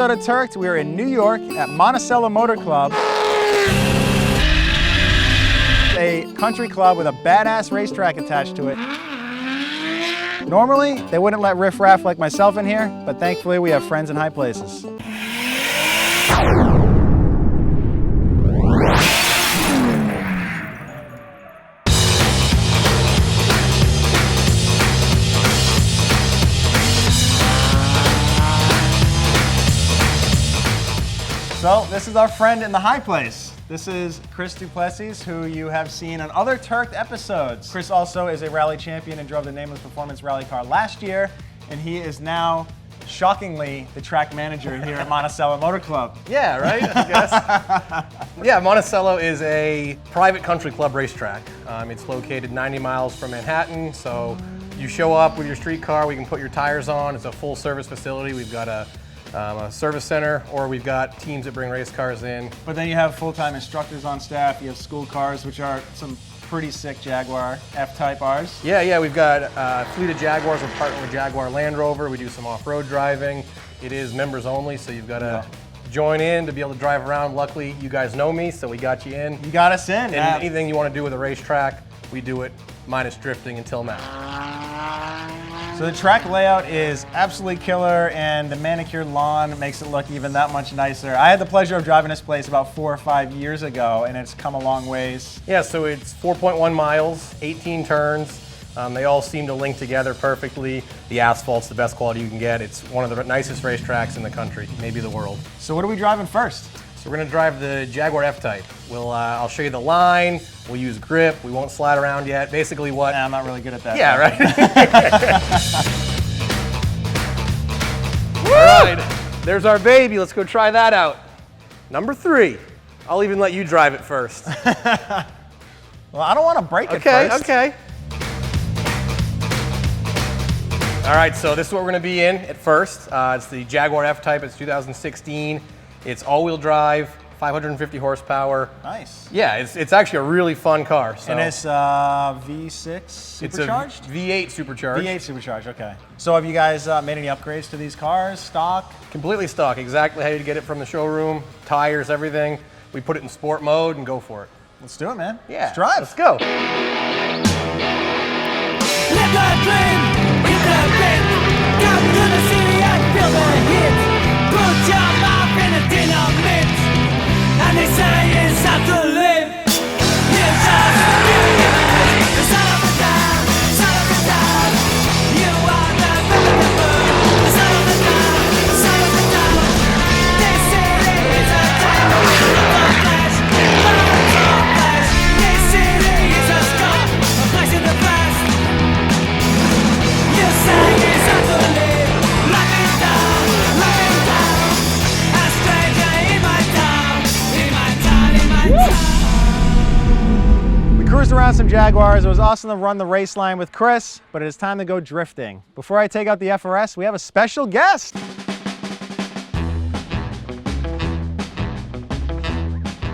Turked, we are in New York at Monticello Motor Club, a country club with a badass racetrack attached to it. Normally, they wouldn't let riffraff like myself in here, but thankfully we have friends in high places. So this is our friend in the high place. This is Chris Duplessis, who you have seen on other Turked episodes. Chris also is a rally champion and drove the Nameless Performance rally car last year, and he is now, shockingly, the track manager here at Monticello Motor Club. Yeah, right, I guess. Yeah, Monticello is a private country club racetrack. It's located 90 miles from Manhattan, so you show up with your street car, we can put your tires on. It's a full service facility. We've got a service center, or we've got teams that bring race cars in. But then you have full-time instructors on staff. You have school cars, which are some pretty sick Jaguar F-Type Rs. Yeah, we've got a fleet of Jaguars. We're partnered with Jaguar Land Rover. We do some off-road driving. It is members only, so you've got to join in to be able to drive around. Luckily, you guys know me, so we got you in. You got us in. And anything you want to do with a racetrack, we do it minus drifting until now. So the track layout is absolutely killer, and the manicured lawn makes it look even that much nicer. I had the pleasure of driving this place about 4 or 5 years ago, and it's come a long ways. Yeah, so it's 4.1 miles, 18 turns. They all seem to link together perfectly. The asphalt's the best quality you can get. It's one of the nicest racetracks in the country, maybe the world. So what are we driving first? So we're gonna drive the Jaguar F-Type. I'll show you the line, we'll use grip, we won't slide around yet. Basically what... Nah, I'm not really good at that. Yeah, right? All right, there's our baby. Let's go try that out. Number 3. I'll even let you drive it first. Well, I don't want to break it first. Okay. All right, so this is what we're gonna be in at first. It's the Jaguar F-Type, it's 2016. It's all-wheel drive, 550 horsepower. Nice. Yeah, it's actually a really fun car. So. And it's V6 supercharged? It's a V8 supercharged. V8 supercharged, okay. So have you guys made any upgrades to these cars, stock? Completely stock, exactly how you get it from the showroom, tires, everything. We put it in sport mode and go for it. Let's do it, man. Yeah. Let's drive. Let's go. Let the dream hit the bit. Come to the city and feel the heat. Put your mouth in a dynamite, and they say it's how to live. You just feel the son of a dime, son of a dime. You are the son of a dime, son of a dime. This city is a time of flash, lights on flash. This city is a scar, a place in the past. You say it's how to live. Life is down, life is down. A stranger in my town, in my town, in my town. We cruised around some Jaguars. It was awesome to run the race line with Chris, but it is time to go drifting. Before I take out the FRS, we have a special guest.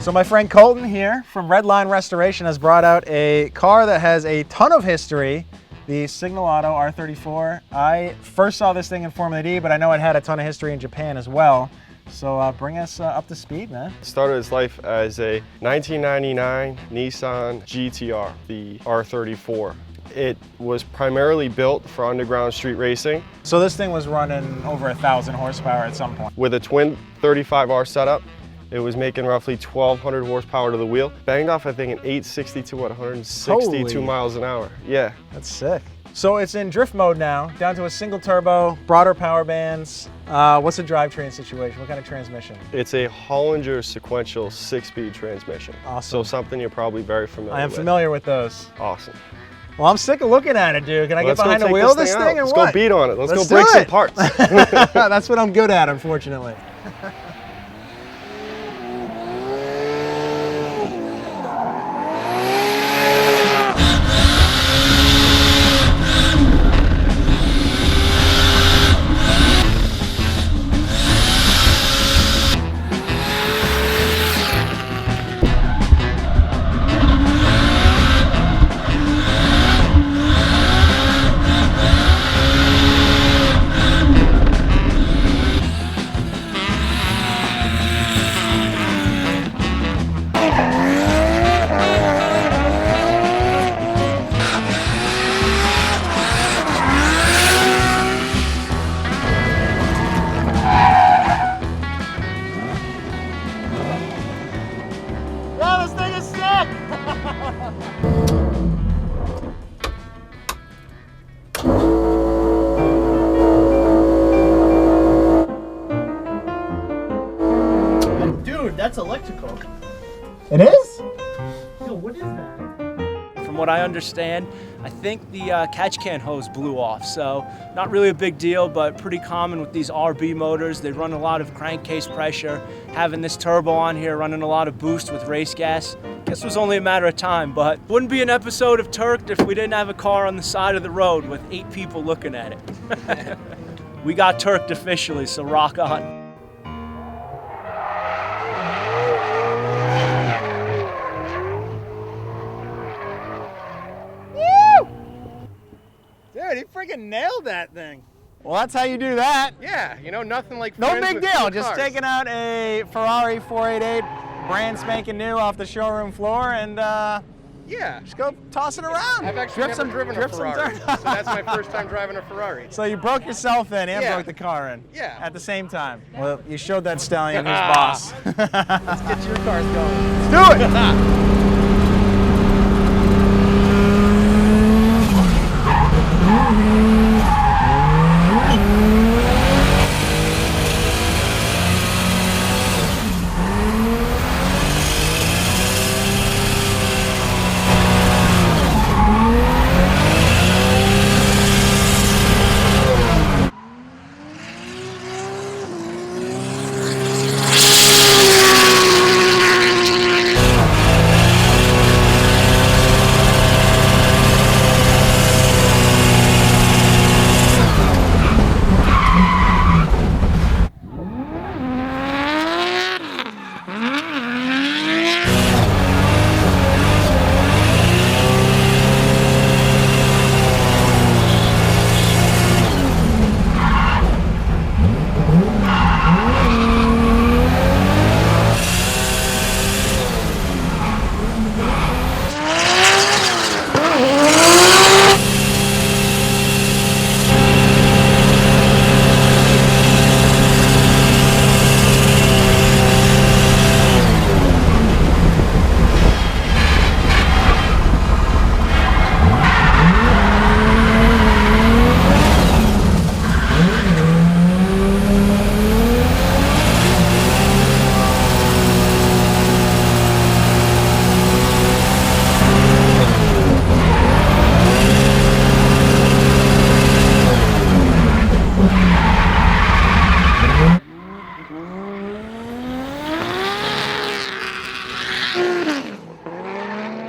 So my friend Colton here from Redline Restoration has brought out a car that has a ton of history, the Signal Auto R34. I first saw this thing in Formula D, but I know it had a ton of history in Japan as well. So bring us up to speed, man. Started its life as a 1999 Nissan GTR, the R34. It was primarily built for underground street racing. So this thing was running over 1,000 horsepower at some point. With a twin 35R setup, it was making roughly 1,200 horsepower to the wheel. Banged off, I think, an 862 at 162 Holy. miles an hour. Yeah. That's sick. So it's in drift mode now, down to a single turbo, broader power bands. What's the drivetrain situation? What kind of transmission? It's a Hollinger sequential 6-speed transmission. Awesome. So something you're probably very familiar with. I am familiar with those. Awesome. Well, I'm sick of looking at it, dude. Can I get behind the take wheel of this out. thing or Let's what? go beat on it. Let's go do break some it. parts. That's what I'm good at, unfortunately. That's electrical. It is? Yo, what is that? From what I understand, I think the catch can hose blew off, so not really a big deal, but pretty common with these RB motors. They run a lot of crankcase pressure. Having this turbo on here, running a lot of boost with race gas, guess it was only a matter of time, but wouldn't be an episode of Turked if we didn't have a car on the side of the road with 8 people looking at it. We got Turked officially, so rock on. Dude, he freaking nailed that thing. Well, that's how you do that. Yeah, you know, nothing like No friends big with deal. cool Just cars. taking out a Ferrari 488, brand spanking new off the showroom floor, and Yeah. just go toss it around. I've actually never driven a drift some Ferrari, dirt. so that's my first time driving a Ferrari. So you broke yourself in and Yeah. broke the car in. Yeah. At the same time. Well, you showed that stallion who's boss. Let's get your cars going. Do it!